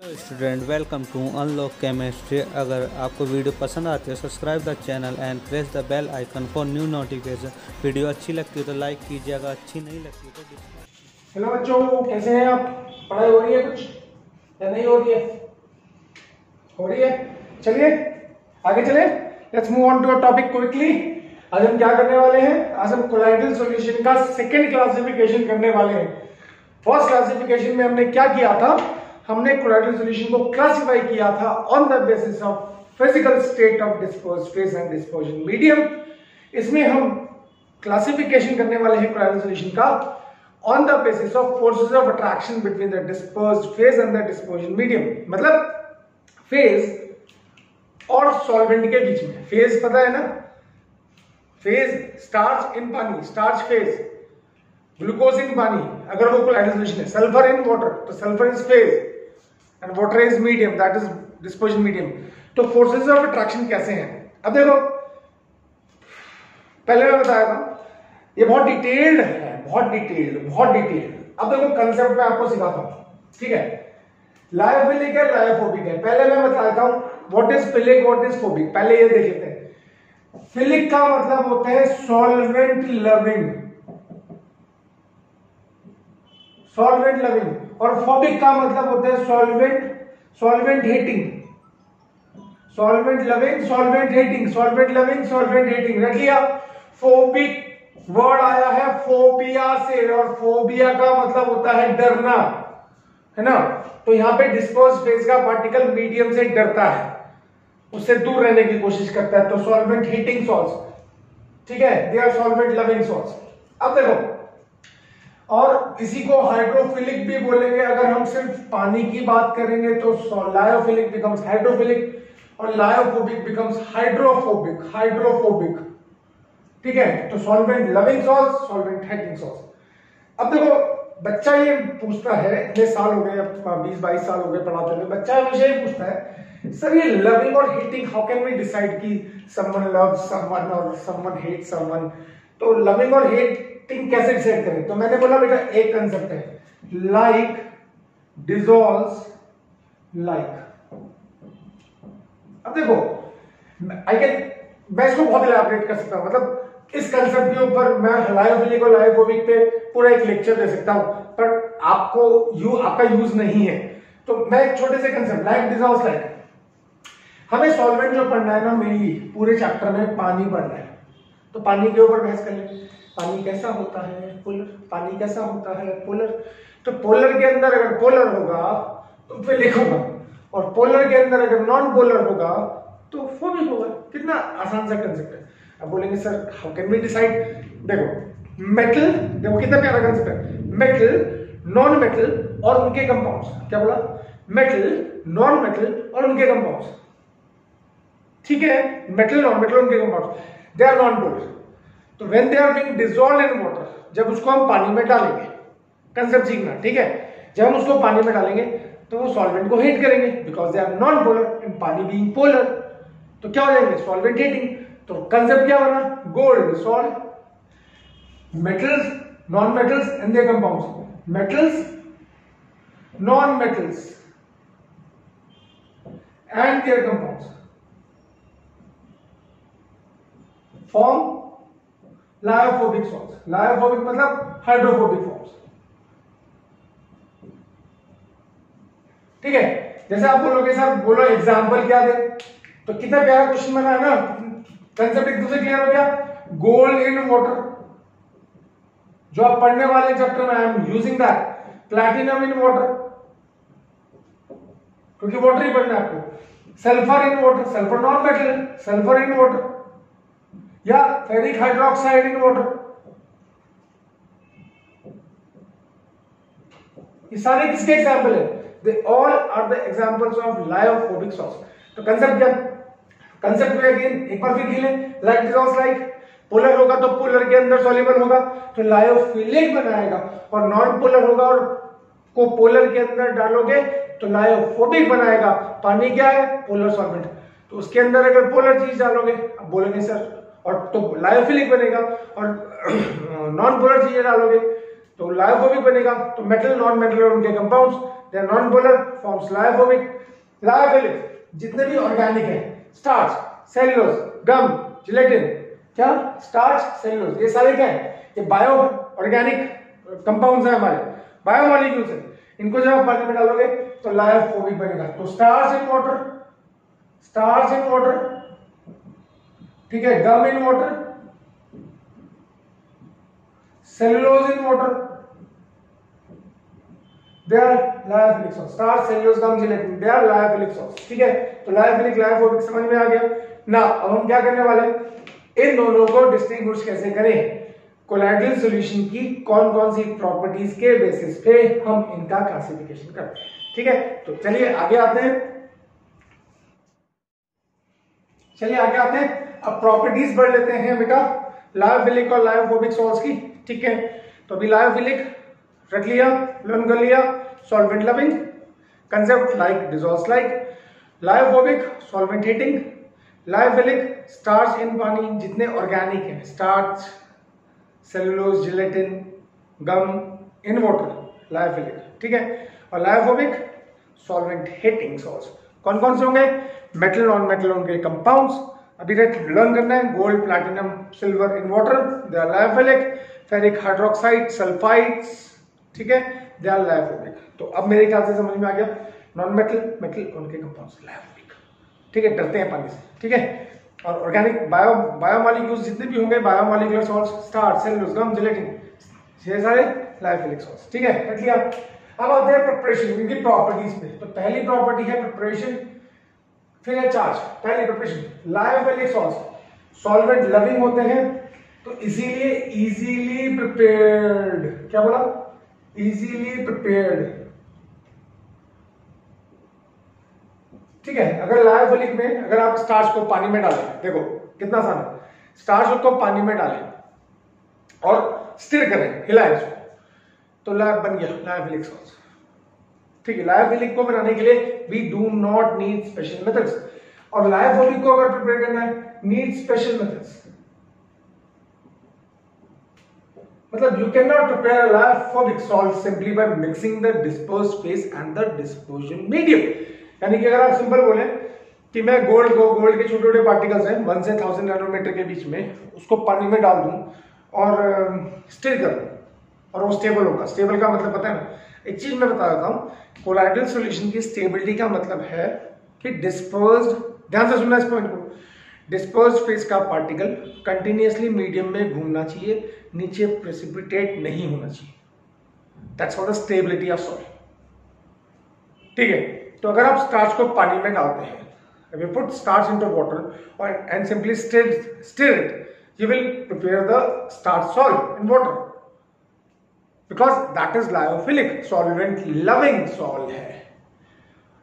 Student welcome to unlock chemistry. अगर आपको video पसंद आती है subscribe the channel and press the bell icon for new notification. Video अच्छी लगती है तो लाइक कीजिए, अगर अच्छी नहीं लगती तो डिसलाइक। हेलो बच्चों, कैसे हैं आप? पढ़ाई हो रही है कुछ या नहीं हो रही है? हो रही है। चलिए आगे चले। Let's move on to a topic quickly. आज हम क्या करने वाले हैं? आज हम कोलाइडल सॉल्यूशन का सेकंड क्लासिफिकेशन करने वाले हैं। फर्स्ट क्लासिफिकेशन में हमने क्या किया था? हमने कोलाइडल सॉल्यूशन को क्लासिफाई किया था on the basis of physical state of dispersed phase and dispersion medium. इसमें हम क्लासिफिकेशन करने वाले हैं कोलाइडल सॉल्यूशन का on the basis of forces of attraction between the dispersed phase and the dispersion medium. मतलब phase और solvent के बीच में। फेज पता है ना, फेज स्टार्च इन पानी, स्टार्च फेज, ग्लूकोज इन पानी, अगर वो कोलाइडल सॉल्यूशन है। सल्फर इन वाटर, तो sulphur is phase and water is medium, that is dispersion medium. तो फोर्सेस ऑफ अट्रैक्शन कैसे हैं? अब देखो, पहले मैं बताया था ये बहुत डिटेल्ड है, बहुत डिटेल्ड। अब देखो कंसेप्ट मैं आपको सिखाता हूं, ठीक है? लायोफिलिक है, लायोफोबिक है। पहले मैं बताता हूं what is philic, what is phobic. पहले ये देख लेते हैं। फिलिक का मतलब होता है सॉल्वेंट लविंग, सॉल्वेंट लविंग, और फोबिक का मतलब होता है solvent hating. Solvent loving, solvent hating, solvent loving, solvent hating. रख लिया। फोबिक वर्ड आया है फोबिया से, और फोबिया का मतलब होता है डरना, है ना? तो यहां पे डिस्पर्स फेज का पार्टिकल मीडियम से डरता है, उससे दूर रहने की कोशिश करता है। तो सॉल्वेंट हीटिंग सॉल्ट्स, ठीक है, they are solvent loving salts. अब देखो, और इसी को हाइड्रोफिलिक भी बोलेंगे। अगर हम सिर्फ पानी की बात करेंगे तो लायोफिलिक बिकम्स हाइड्रोफिलिक और लायोफोबिक बिकम्स हाइड्रोफोबिक, ठीक है? तो solvent loving salts, solvent hating salts. अब देखो, बच्चा ये पूछता है, इतने साल हो गए, 20-22 साल हो गए पढ़ाते हुए, बच्चा हमेशा ये पूछता है, सर ये लविंग और hating how can we decide कि समवन लव्स समवन और समवन हेट्स समवन? तो लविंग और हेटिंग कैसे डिसाइड करें? तो मैंने बोला बेटा एक कंसेप्ट है, लाइक डिसॉल्व्स लाइक। अब देखो, मैं इसको बहुत इलैबोरेट कर सकता हूं, मतलब इस कंसेप्ट के ऊपर मैं लायोफिलिक और लायोफोबिक पे पूरा एक लेक्चर दे सकता हूं, पर आपका यूज नहीं है। तो मैं एक छोटे से कंसेप्ट, लाइक डिसॉल्व्स लाइक। हमें सॉल्वेंट जो पढ़ना है ना, मेनली पूरे चैप्टर में पानी पढ़ना है, तो पानी के ऊपर बहस कर ले। पानी कैसा होता है? पोलर। पानी कैसा होता है? पोलर। तो पोलर के अंदर अगर पोलर होगा तो फिलिक होगा, और पोलर के अंदर अगर नॉन पोलर होगा तो फोबिक होगा। कितना आसान सा कंसेप्ट है। अब बोलेंगे sir how can we decide? देखो मेटल, देखो कितना प्यारा कंसेप्ट है। मेटल, नॉन मेटल और उनके कंपाउंड्स। क्या बोला? मेटल, नॉन मेटल और उनके कंपाउंड्स, ठीक है? मेटल, नॉन मेटल, उनके compounds, they are non polar. तो when they are being dissolved in water, जब उसको हम पानी में डालेंगे, कंसेप्ट सीखना, ठीक है? जब हम उसको पानी में डालेंगे तो वो सॉल्वेंट को हेट करेंगे because they are non polar and पानी बीइंग पोलर, तो क्या हो जाएंगे? Solvent hating. तो कंसेप्ट क्या बना? Gold dissolve, metals, non metals and there compounds, metals, non metals and there compounds form lyophobic salts. Lyophobic मतलब हाइड्रोफोबिक फॉर्म्स, ठीक है? जैसे आप बोलोगे सर बोलो एग्जांपल क्या दे, तो कितना प्यारा क्वेश्चन बना है ना, कंसेप्ट एक दूसरे क्लियर हो गया। गोल्ड इन वाटर, जो आप पढ़ने वाले चैप्टर में I am using that. Platinum in water, क्योंकि वाटर ही पढ़ना है आपको। Sulphur in water, sulphur non metal, sulphur in water, या फेरिक हाइड्रोक्साइड इन वाटर। ये सारे किसके एग्जांपल है? They all are the examples of lyophobic salts. तो कंसेप्ट क्या? कंसेप्ट में अगेन एक बार फिर खेलें। लाइक डिसॉल्व्स लाइक, पोलर होगा तो पोलर के अंदर सॉल्युबल होगा तो लायोफिलिक बनाएगा, और नॉन पोलर होगा और को पोलर के अंदर डालोगे तो लायोफोबिक बनाएगा। पानी क्या है? पोलर सॉल्वेंट, तो उसके अंदर अगर पोलर चीज डालोगे, अब बोलेंगे सर और तो लायोफिलिक बनेगा, और नॉन पोलर चीजें डालोगे तो लायोफोबिक बनेगा। तो मेटल नॉन मेटल और उनके compounds they are non polar forms lyophobic. Lyophilic जितने भी ऑर्गेनिक है, स्टार्च, सेलुलोज, गम, जिलेटिन, क्या स्टार्च, सेलुलोज, ये सारे क्या है, ये बायो ऑर्गेनिक कंपाउंड्स हैं हमारे, बायोमॉलिक्यूल्स हैं। इनको जब आप पानी में डालोगे तो लायोफोबिक बनेगा। तो starch in water, starch in water, ठीक है, gum in water, cellulose in water, they are lyophilic salt. Starch, cellulose, gum, gelatin, they are lyophilic salt, ठीक है। तो लायोफिलिक, लायोफोबिक समझ में आ गया ना। अब हम क्या करने वाले हैं, इन दोनों को डिस्टिंग्विश कैसे करें, कोलाइडल सॉल्यूशन की कौन कौन सी प्रॉपर्टीज के बेसिस पे हम इनका क्लासिफिकेशन करते हैं, ठीक है। तो चलिए आगे आते हैं, चलिए आगे आते हैं। अब प्रॉपर्टीज पढ़ लेते हैं बेटा लायोफिलिक और लायोफोबिक सॉल्ट्स की, ठीक है। तो अभी लायोफिलिक रख लिया, लर्न कर लिया, solvent loving, concept like dissolves like. Lyophobic solvent hating, lyophilic starch in पानी, जितने ऑर्गेनिक हैं, starch, cellulose, gelatin, gum in water, lyophilic, ठीक है। और लायोफोबिक सॉल्वेंट हीटिंग सॉल्ट्स कौन कौन से होंगे, मेटल नॉन मेटल उनके कंपाउंड्स अभी लर्न करना है, gold, platinum, silver in water, they are lyophilic. Ferric hydroxide, sulphides, ठीक है, दे आर लायोफोबिक। तो अब मेरे ख्याल से समझ में आ गया, नॉन मेटल, मेटल उनके कंपाउंड्स लायोफोबिक, ठीक है, डरते हैं पानी से, ठीक है। और ऑर्गेनिक बायोमॉलिक्यूल्स जितने भी होंगे, biomolecular salts, starch, cellulose, gum, gelatin, ये सारे लायोफिलिक सॉल्ट्स, ठीक है, रख लिया। अब आते हैं प्रिपरेशन, इनकी प्रॉपर्टीज पे। तो पहली प्रॉपर्टी है प्रिपरेशन, फिर है चार्ज। पहली preparation, lyophilic salts solvent loving होते हैं, तो इसीलिए इजीली प्रिपेयर्ड, क्या बोला, इजीली प्रिपेयर्ड, ठीक है। अगर लायोफिलिक में अगर आप स्टार्च को पानी में डालें, देखो कितना आसान है, स्टार्च को पानी में डालें और स्टिर करें, हिलाएं इसको, तो लायफ बन गया लायोफिलिक सॉल्ट, ठीक है। लायोफिलिक को बनाने के लिए we do not need special methods, और लायोफोबिक को अगर प्रिपेयर करना है नीड स्पेशल मेथड्स। मतलब you cannot prepare a lyophobic salt simply by mixing the dispersed phase and the dispersion medium। यानी कि अगर आप सिंपल बोले कि मैं गोल्ड के छोटे छोटे पार्टिकल्स हैं 1 से 1000 नैनोमीटर के बीच में, उसको पानी में डाल दूं और स्टिर कर दूं और वो स्टेबल होगा। स्टेबल का मतलब पता है ना, एक चीज मैं बता देता हूं, कोलाइडल सॉल्यूशन की स्टेबिलिटी का मतलब है कि डिस्पर्स्ड, ध्यान से सुनना इस पॉइंट को, डिस्पर्स्ड फेज का पार्टिकल कंटिन्यूअसली मीडियम में घूमना चाहिए, नीचे प्रेसिपिटेट नहीं होना चाहिए। That's for the stability of soil, ठीक है। तो अगर आप स्टार्च को पानी में डालते हैं, if you put starch into water and simply stir it, you will prepare the starch salt in water because that is lyophilic, solvent loving salt है।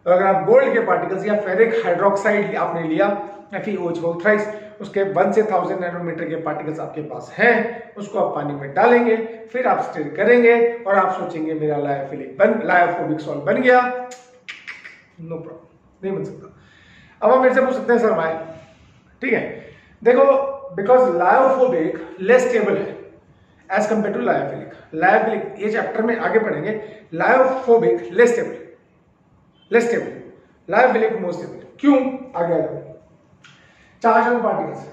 अगर आप गोल्ड के पार्टिकल्स या फेरिक हाइड्रोक्साइड आपने लिया FeOH थ्राइस, उसके 1 से 1000 nanometre के पार्टिकल्स आपके पास हैं, उसको आप पानी में डालेंगे, फिर आप स्टिर करेंगे और आप सोचेंगे मेरा लायोफोबिक सॉल्ट बन गया। नो प्रॉब्लम, नहीं बन सकता। अब हम मेरे से पूछ सकते हैं सर भाई, ठीक है, देखो बिकॉज लायोफोबिक लेस स्टेबल है as compare to lyophilic. Lyophilic ये चैप्टर में आगे पढ़ेंगे, lyophobic less stable, lyophilic more stable. क्यों? आगे charge on particles,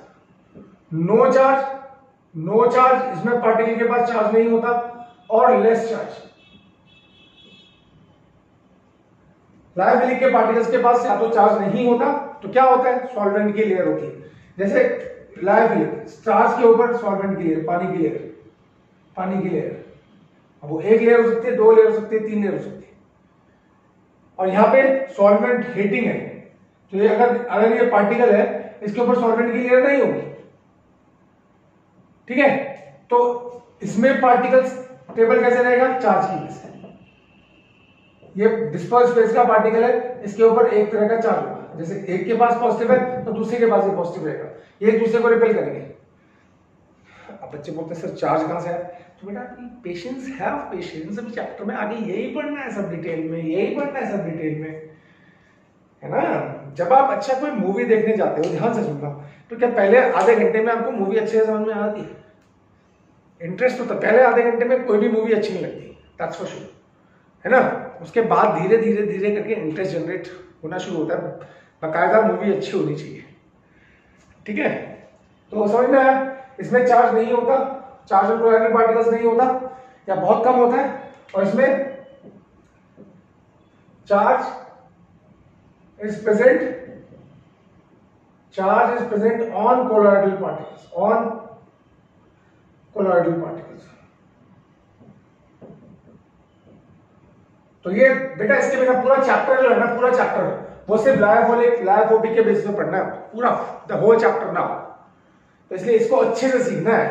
no charge, इसमें पार्टिकल के पास चार्ज नहीं होता, और लेस चार्ज। लायोफिलिक के पार्टिकल्स के पास या तो चार्ज नहीं होता, तो क्या होता है, सॉल्वेंट की लेयर होती है। जैसे लायोफिलिक स्टार्च के ऊपर सॉल्वेंट की लेयर, पानी की लेयर, अब वो एक लेयर हो सकती है, 2 लेयर हो सकती है, 3 लेयर हो सकती है, और यहाँ पे सॉल्वेंट हीटिंग है, तो ये अगर ये पार्टिकल है, इसके ऊपर सॉल्वेंट की लेयर नहीं होगी, ठीक है। तो इसमें पार्टिकल्स टेबल कैसे रहेगा, चार्ज की वजह से। ये डिस्पर्स फेज का पार्टिकल है, इसके ऊपर एक तरह का चार्ज होगा, जैसे एक के पास पॉजिटिव है तो दूसरे के पास भी पॉजिटिव रहेगा, ये एक दूसरे को रिपेल करेंगे। अब बच्चे बोलते हैं सर चार्ज कहां से है, तो बेटा पेशेंस, हैव पेशेंस, अभी चैप्टर में आगे यही पढ़ना है सब डिटेल में, है ना। जब आप अच्छा कोई मूवी देखने जाते हो, ध्यान से सुनना, तो क्या पहले आधे घंटे में आपको मूवी अच्छे से समझ में आती है? इंटरेस्ट होता, पहले आधे घंटे में कोई भी मूवी अच्छी नहीं लगती, दैट्स फॉर श्योर, है ना। उसके बाद धीरे धीरे धीरे करके इंटरेस्ट जनरेट होना शुरू होता है, बाकायदा मूवी अच्छी होनी चाहिए, ठीक है। तो समझ में आया, इसमें चार्ज नहीं होता, चार्ज ऑफ कोलाइडल पार्टिकल्स नहीं होता या बहुत कम होता है, और इसमें charge is present on colloidal particles, on colloidal particles. तो ये बेटा इसके बिना पूरा चैप्टर जो है ना, पूरा चैप्टर वो सिर्फ लायोफोबिक के बेस पे पढ़ना है, पूरा द होल चैप्टर ना। तो इसलिए इसको अच्छे से सीखना है।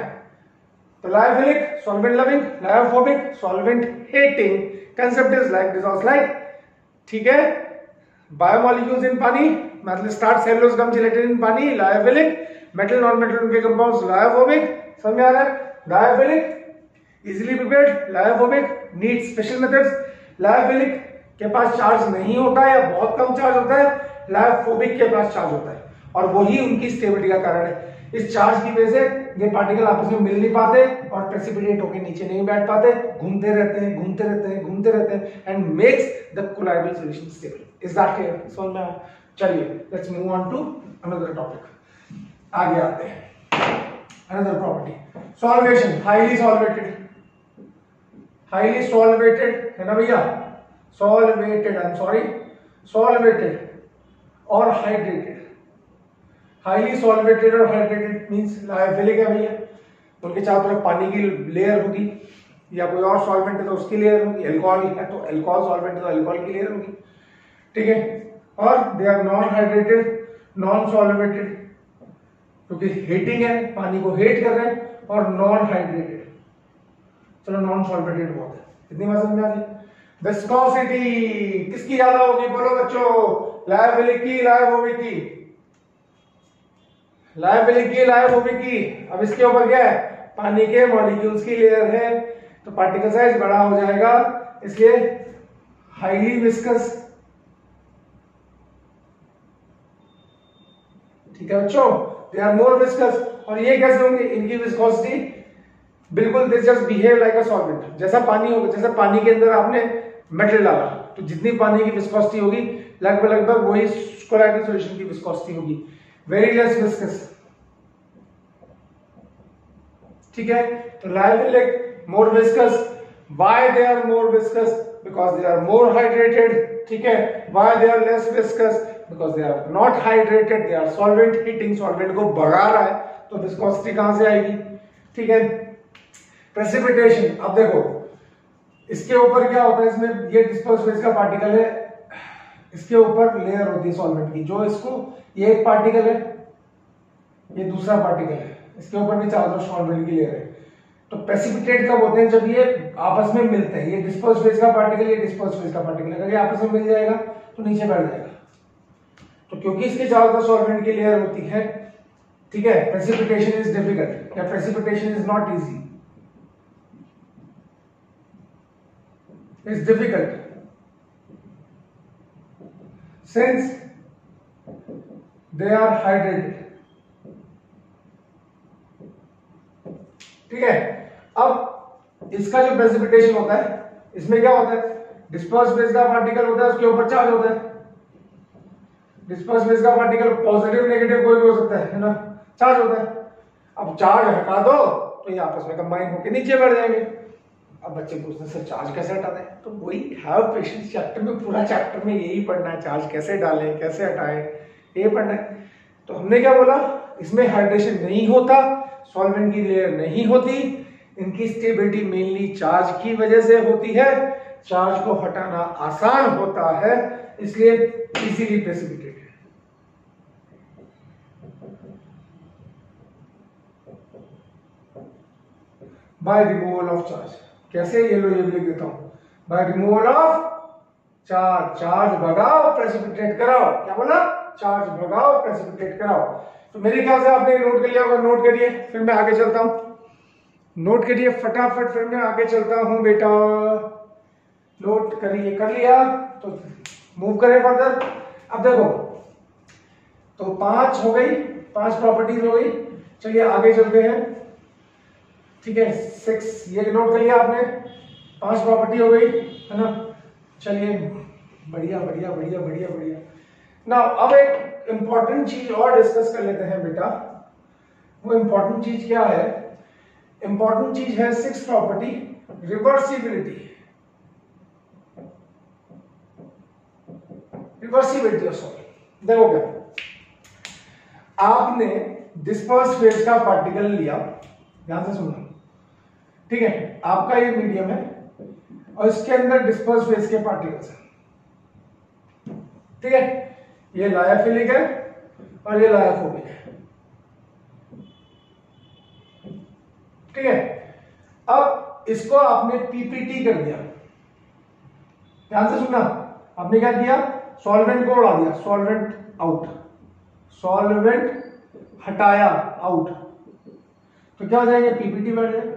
तो lyophilic solvent loving, lyophobic solvent hating, concept is like dissolves like, ठीक है। बायोमोलिक्यूल्स इन पानी, मतलब स्टार्च, सेलुलोज, गम, जिलेटिन इन पानी, लायोफिलिक। मेटल नॉन मेटल उनके कंपाउंड्स, लायोफोबिक। समझ में आ रहा है, lyophilic easily prepared, lyophobic need special methods. Lyophilic के पास चार्ज नहीं होता है या बहुत कम चार्ज होता है, लायोफोबिक के पास चार्ज होता है, और वही उनकी स्टेबिलिटी का कारण है। इस चार्ज की वजह से ये पार्टिकल आपस में मिल नहीं पाते और प्रेसिपिटेट होकर नीचे नहीं बैठ पाते, घूमते रहते हैं and makes the colloidal solution stable. Is that clear? समझ में आया? चलिए let's move on to another topic, आगे आते हैं। Another property, solvation, highly solvated है ना भैया, solvated, I am sorry, solvated और हाइड्रेटेड। हाईली सॉल्वेटेड और हाइड्रेटेड मींस लायोफिलिक है भैया, उनके चारों तरफ पानी की लेयर होगी, या कोई और सॉल्वेंट है तो उसकी लेयर होगी, अल्कोहल है तो अल्कोहल सॉल्वेंट है तो अल्कोहल की लेयर होगी, ठीक है। और they are non hydrated, non solvated, क्योंकि हीटिंग है, पानी को हीट कर रहे हैं, और नॉन हाइड्रेटेड, चलो नॉन सॉल्वेटेड बहुत है, इतनी बात समझ में आ गई। विस्कोसिटी किसकी ज्यादा होगी, बोलो बच्चों, लायोफिलिक की, लायोफोबिक की, लायोफिलिक की, लायोफोबिक की। अब इसके ऊपर क्या है, पानी के मॉलिक्यूल्स की लेयर है, तो पार्टिकल साइज बड़ा हो जाएगा, इसलिए हाईली विस्कस, ठीक है बच्चों, दे आर मोर विस्कस। और ये कैसे होंगे, इनकी विस्कोसिटी बिल्कुल they just behave like a solvent, जैसा पानी होगा, जैसे पानी के अंदर आपने मेटल डाला तो जितनी पानी की विस्कोसिटी होगी लगभग वही कोलाइडल सॉल्यूशन की विस्कोसिटी होगी, वेरी लेस विस्कस, ठीक है। तो lyophilic more viscous, why they are more viscous, because they are more hydrated, ठीक है। Why they are less viscous, because they are not hydrated, they are solvent heating, solvent को भगा रहा है, तो विस्कोसिटी कहां से आएगी, ठीक है। प्रेसिपिटेशन, अब देखो इसके ऊपर क्या होता है, इसमें ये डिस्पर्स फेज का पार्टिकल है, इसके ऊपर लेयर होती है सॉल्वेंट की, जो इसको, ये एक पार्टिकल है, ये दूसरा पार्टिकल है, इसके ऊपर भी चारों तरफ सॉल्वेंट की लेयर है। तो प्रेसिपिटेट कब होते हैं, जब ये आपस में मिलते हैं, ये डिस्पर्स फेज का पार्टिकल, ये डिस्पर्स फेज का पार्टिकल, अगर ये आपस में मिल जाएगा तो नीचे बैठ जाएगा। तो क्योंकि इसके चारों तरफ सॉल्वेंट की लेयर होती है, ठीक है, प्रेसिपिटेशन इज डिफिकल्ट, या precipitation is not easy, is difficult since they are hydrated, ठीक है। अब इसका जो प्रेसिपिटेशन होता है, इसमें क्या होता है, डिस्पर्स फेज का पार्टिकल होता है, उसके ऊपर चार्ज होता है, डिस्पर्स फेज का पार्टिकल पॉजिटिव नेगेटिव कोई भी हो सकता है ना, चार्ज होता है। अब चार्ज हटा दो तो ये आपस में कंबाइन होकर नीचे बढ़ जाएंगे। अब बच्चे पूछते हैं सर चार्ज कैसे हटाते हैं, तो वही हैव पेशेंस, चैप्टर में, पूरा चैप्टर में यही पढ़ना है, चार्ज कैसे डालें, कैसे हटाएं, ये पढ़ना है। तो हमने क्या बोला, इसमें हाइड्रेशन नहीं होता, सॉल्वेंट की लेयर नहीं होती, इनकी स्टेबिलिटी मेनली चार्ज की वजह से होती है, चार्ज को हटाना आसान होता है, इसलिए इजीली प्रेसिपिटेट है। बाय रिमूवल ऑफ चार्ज, कैसे, ये लो ये भी लिख देता हूं, by removal of charge, charge भगाओ प्रेसिपिटेट कराओ, क्या बोला, चार्ज भगाओ प्रेसिपिटेट कराओ। तो मेरे ख्याल से आपने नोट कर लिया होगा, नोट करिए, फिर मैं आगे चलता हूं, नोट करिए फटाफट, फिर मैं आगे चलता हूं बेटा, नोट करिए, कर लिया तो मूव करें फर्दर। अब देखो तो 5 हो गई, 5 प्रॉपर्टीज हो गई, चलिए आगे चलते हैं। ठीक है, 6 ये नोट कर लिया आपने, 5 प्रॉपर्टी हो गई है ना। चलिए बढ़िया बढ़िया बढ़िया बढ़िया बढ़िया। ना अब एक इंपॉर्टेंट चीज और डिस्कस कर लेते हैं बेटा। वो इंपॉर्टेंट चीज क्या है? इंपॉर्टेंट चीज है 6 property reversibility. Reversibility of solvent. देखो क्या, आपने डिस्पर्स फेज का पार्टिकल लिया, ध्यान से सुनना, ठीक है, आपका ये मीडियम है और इसके अंदर डिस्पर्स फेज के पार्टिकल्स हैं, ठीक है, ये लायोफिलिक है और ये लायोफोबिक है, ठीक है। अब इसको आपने पीपीटी कर दिया, ध्यान से सुनना, आपने क्या किया, सॉल्वेंट को उड़ा दिया, सॉल्वेंट आउट, सॉल्वेंट हटाया आउट, तो क्या हो जाएगा, पीपीटी बैठ जाएगा,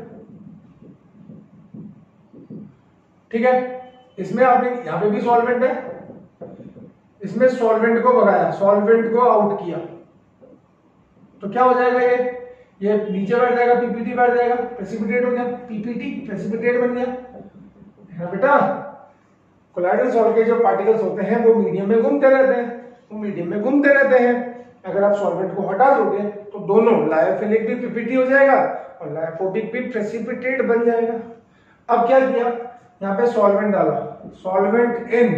ठीक है। इसमें आपने यहां पे भी सॉल्वेंट है, इसमें सॉल्वेंट को भगाया, सॉल्वेंट को आउट किया, तो क्या हो जाएगा, ये नीचे बैठ जाएगा, पीपीटी बैठ जाएगा, प्रेसिपिटेट हो गया, पीपीटी प्रेसिपिटेट बन गया है बेटा। कोलाइडल सॉल्ट के जो पार्टिकल्स होते हैं वो मीडियम में घूमते रहते हैं, वो मीडियम में घूमते रहते हैं। अगर आप सॉल्वेंट को हटा दोगे तो दोनों लायोफिलिक भी पीपीटी हो जाएगा और लायोफोबिक भी प्रेसिपिटेट बन जाएगा। अब क्या किया, यहाँ पे सॉल्वेंट डाला, सॉल्वेंट इन,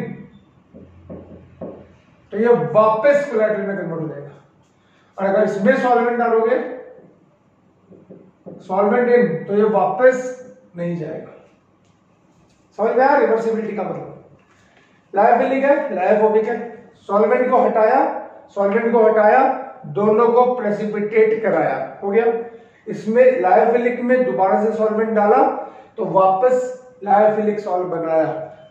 तो ये वापस कोलाइडल में कन्वर्ट हो जाएगा। और अगर इसमें सॉल्वेंट डालोगे, सॉल्वेंट इन, तो ये वापस नहीं जाएगा। समझ में आया रिवर्सिबिलिटी का मतलब? लायोफिलिक है, लायोफोबिक है, सॉल्वेंट को हटाया, सॉल्वेंट को हटाया, दोनों को प्रेसिपिटेट कराया, हो गया। इसमें लायोफिलिक में दोबारा से सॉल्वेंट डाला तो वापस लायोफिलिक सॉल्ट बनाया,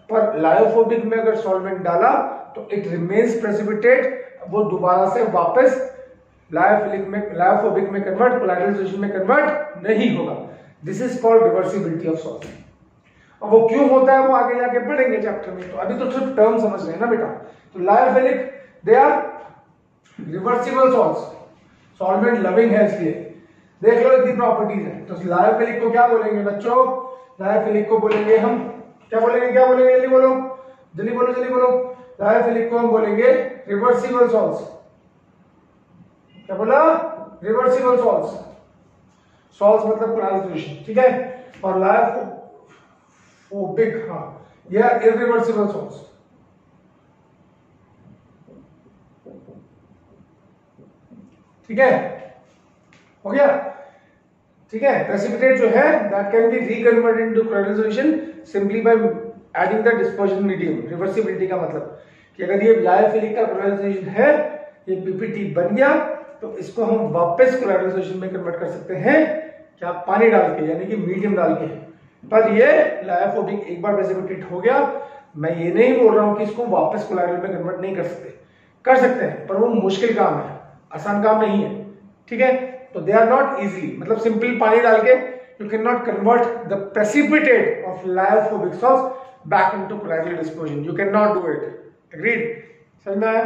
पर लायोफोबिक में अगर सॉल्वेंट डाला तो इट रिमेन्स प्रेसिपिटेट, वो दोबारा से वापस लायोफिलिक में, लायोफोबिक में कन्वर्ट, कोलाइडल सॉल्यूशन में कन्वर्ट नहीं होगा। This is called reversibility of salt. और वो क्यों होता है वो आगे जाके पढ़ेंगे चैप्टर में, तो अभी तो सिर्फ टर्म समझ रहे हैं ना बेटा। तो lyophilic they are reversible salts, solvent loving है, इसलिए देख लो इतनी प्रॉपर्टीज है। तो लायोफिलिक को क्या बोलेंगे बच्चों, लायोफिलिक को बोलेंगे हम, क्या बोलेंगे, क्या बोलेंगे, जल्दी बोलो, जल्दी बोलो, जल्दी बोलो। लायोफिलिक को हम बोलेंगे रिवर्सिबल सॉल्ट्स। क्या बोला, रिवर्सिबल सॉल्ट्स, सॉल्ट्स मतलब कोलाइडल सॉल्यूशन, ठीक है। और लायोफोबिक, हाँ, ये इररिवर्सिबल सॉल्ट्स। ठीक है, हो गया, ठीक है। प्रेसिपिटेट जो है that can be reconverted into colloidal solution simply by adding the dispersion medium. Reversibility का मतलब कि अगर ये लायोफिलिक का कोलाइडल सॉल्यूशन है, ये पीपीटी बन गया, तो इसको हम वापस कोलाइडल सॉल्यूशन में कन्वर्ट कर सकते हैं, क्या, पानी डाल के, यानी कि मीडियम डाल के। पर ये लायोफोबिक एक बार प्रेसिपिटेट हो गया, मैं ये नहीं बोल रहा हूं कि इसको वापस कोलाइडल में कन्वर्ट नहीं कर सकते, कर सकते हैं, पर वो मुश्किल काम है, आसान काम नहीं है, ठीक है। तो दे आर नॉट इजी, मतलब सिंपल पानी डाल के you can not convert the precipitate of lyophobic salts back into colloidal dispersion, you can not do it, agreed, समझ में आया।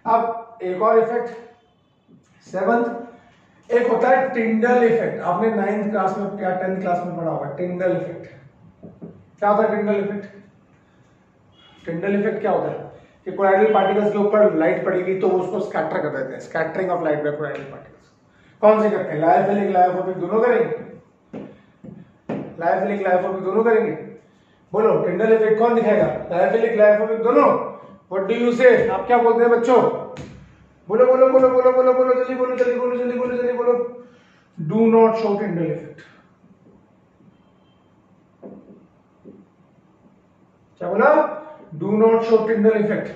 अब एक और इफेक्ट, 7th, एक होता है टिंडल इफेक्ट। आपने 9th क्लास में या 10th क्लास में पढ़ा होगा टिंडल इफेक्ट। क्या होता है टिंडल इफेक्ट? टिंडल इफेक्ट क्या होता है कि कोलाइडल पार्टिकल्स के ऊपर लाइट पड़ेगी तो वो उसको स्कैटर कर देते हैं, scattering of light by colloidal particles. कौन से करते हैं, लायोफिलिक लायोफोबिक दोनों करेंगे, लायोफिलिक लायोफोबिक दोनों करेंगे। बोलो टिंडल इफेक्ट कौन दिखाएगा, लायोफिलिक लायोफोबिक दोनों। व्हाट डू यू से, आप क्या बोलते हैं बच्चों, बोलो बोलो बोलो बोलो बोलो बोलो, जल्दी बोलो, जल्दी बोलो, जल्दी बोलो, जल्दी बोलो। Do not show Tyndall effect. क्या बोला, do not show Tyndall effect.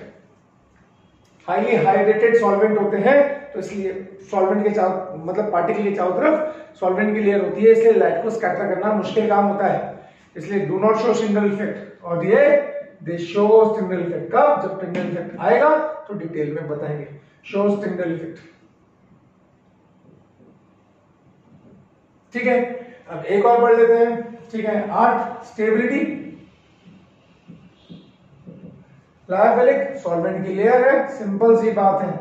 Highly hydrated solvent होते हैं तो इसलिए सॉल्वेंट के चारों, मतलब पार्टिकल के चारों तरफ सॉल्वेंट की लेयर होती है, इसलिए लाइट को स्कैटर करना मुश्किल काम होता है, इसलिए do not show Tyndall effect. और ये दे शो टिंडल इफेक्ट कब, जब टिंडल इफेक्ट आएगा तो डिटेल में बताएंगे। शोज टिंडल इफेक्ट, ठीक है। अब एक और पढ़ लेते हैं, ठीक है। 8 स्टेबिलिटी। लायोफिलिक सॉल्वेंट की लेयर है, सिंपल सी बात है,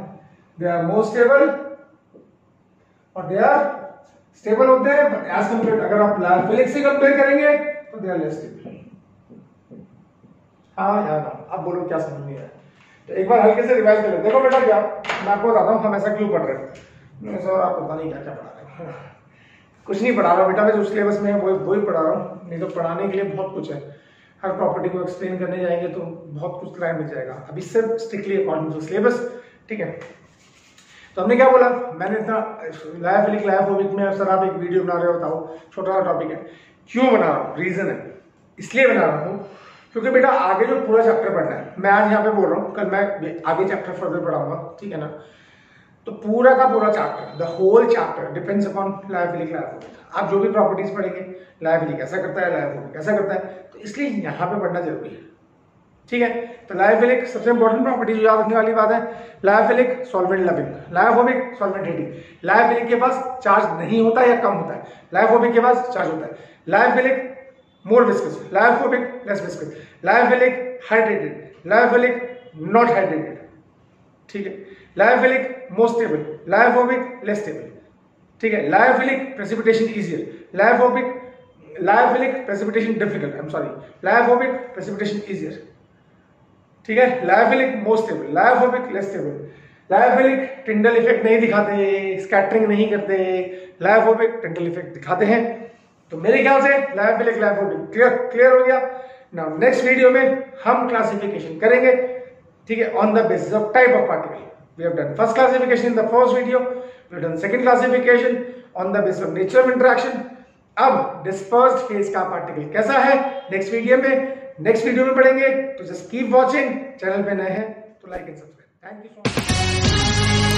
दे आर मोर स्टेबल और दे आर स्टेबल होते हैं, बट एज कंपेयर अगर आप लायोफिलिक से कंपेयर करेंगे तो दे आर लेस स्टेबल। हाँ या ना, आप बोलो क्या समझ नहीं आया। तो एक बार हल्के से रिवाइज कर लेते। देखो बेटा, क्या मैं आपको बताता हूँ हम ऐसा क्यों पढ़ रहे हैं। सर आप पता नहीं क्या क्या पढ़ा रहे हैं। कुछ नहीं पढ़ा रहा बेटा, मैं जो सिलेबस में है वही पढ़ा रहा हूँ। नहीं तो पढ़ाने के लिए बहुत कुछ है, हर प्रॉपर्टी को एक्सप्लेन करने जाएंगे तो बहुत कुछ टाइम मिल जाएगा। अब इससे स्ट्रिक्टली अकॉर्डिंग टू सिलेबस, ठीक है। तो हमने क्या बोला, मैंने इतना लायोफिलिक लायोफोबिक में सर आप एक वीडियो बना रहे हो, बताओ छोटा सा टॉपिक है। क्यों बना रहा हूँ, रीजन है, इसलिए बना रहा हूँ क्योंकि बेटा आगे जो पूरा चैप्टर पढ़ना है, मैं आज यहाँ पे बोल रहा हूँ, कल मैं आगे चैप्टर फर्दर पढ़ाऊंगा, ठीक है ना। तो पूरा का पूरा chapter, the whole chapter depends upon lyophilic lyophobic. आप जो भी प्रॉपर्टीज पढ़ेंगे, लायोफिलिक ऐसा करता है, लायोफोबिक ऐसा करता है, तो इसलिए यहाँ पे पढ़ना जरूरी है, ठीक है। तो लायोफिलिक सबसे इंपॉर्टेंट प्रॉपर्टी जो याद रखने वाली बात है, lyophilic solvent loving, lyophobic solvent hating. Lyophilic के पास चार्ज नहीं होता या कम होता है, लायोफोबिक के पास चार्ज होता है। Lyophilic more viscous, lyophobic less viscous. Lyophilic hydrated, lyophilic not hydrated, ठीक है। Lyophilic more stable, lyophobic less stable, ठीक है। Lyophilic precipitation easier, lyophilic precipitation difficult, I am sorry, lyophobic precipitation easier, ठीक है। Lyophilic more stable, lyophobic less stable. Lyophilic Tyndall effect नहीं दिखाते, scattering नहीं करते, लायोफोबिक टिंडल इफेक्ट दिखाते हैं। तो मेरे ख्याल से लायोफिलिक लायोफोबिक क्लियर हो गया। नाउ नेक्स्ट वीडियो में हम क्लासिफिकेशन करेंगे, ठीक है, on the basis of type of particle. We have done first classification in the first video, we have done second classification on the basis of nature of interaction. अब dispersed phase का particle कैसा है, next video में पढ़ेंगे। तो just keep watching, channel पे नए हैं तो like and subscribe. Thank you so much.